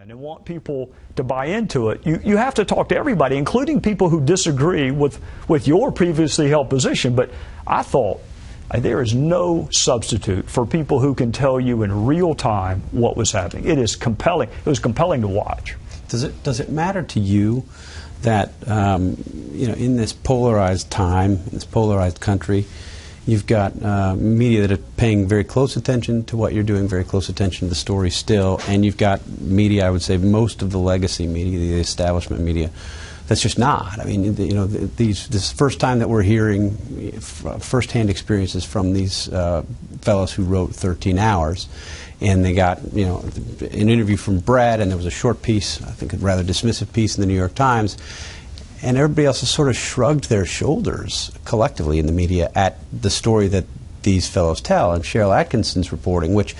and want people to buy into it, you have to talk to everybody, including people who disagree with your previously held position. But I thought there is no substitute for people who can tell you in real time what was happening. It is compelling. It was compelling to watch. Does it matter to you that in this polarized time, in this polarized country, you've got media that are paying very close attention to what you're doing, very close attention to the story still, and you've got media, I would say most of the legacy media, the establishment media, that's just not. I mean, this first time that we're hearing firsthand experiences from these fellows who wrote 13 Hours, and they got an interview from Brett, and there was a short piece, I think a rather dismissive piece in the New York Times, and everybody else has sort of shrugged their shoulders collectively in the media at the story that these fellows tell. And Cheryl Atkinson's reporting, which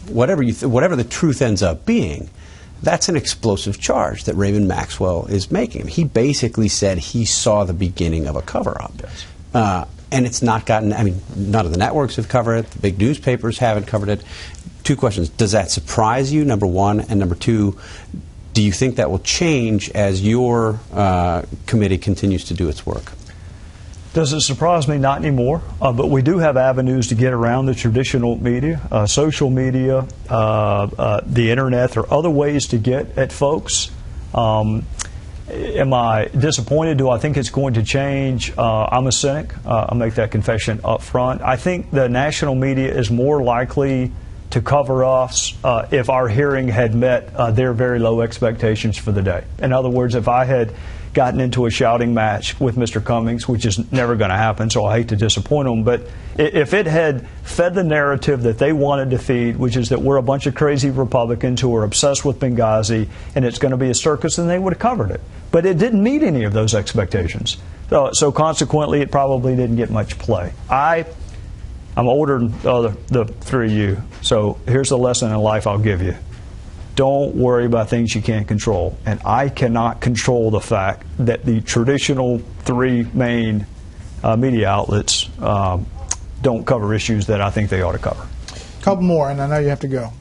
whatever the truth ends up being, that's an explosive charge that Raymond Maxwell is making. He basically said he saw the beginning of a cover-up. Yes. And it's not gotten, I mean, none of the networks have covered it, the big newspapers haven't covered it. Two questions. Does that surprise you, number one? And number two, do you think that will change as your committee continues to do its work? Does it surprise me? Not anymore. But we do have avenues to get around the traditional media, social media, the internet. There are other ways to get at folks. Am I disappointed? Do I think it's going to change? I'm a cynic. I'll make that confession up front. I think the national media is more likely to cover us if our hearing had met their very low expectations for the day. In other words, if I had gotten into a shouting match with Mr. Cummings, which is never going to happen, so I hate to disappoint them, but if it had fed the narrative that they wanted to feed, which is that we're a bunch of crazy Republicans who are obsessed with Benghazi and it's going to be a circus, then they would have covered it. But it didn't meet any of those expectations. So consequently, it probably didn't get much play. I'm older than the three of you, so here's the lesson in life I'll give you. Don't worry about things you can't control. And I cannot control the fact that the traditional three main media outlets don't cover issues that I think they ought to cover. A couple more, and I know you have to go.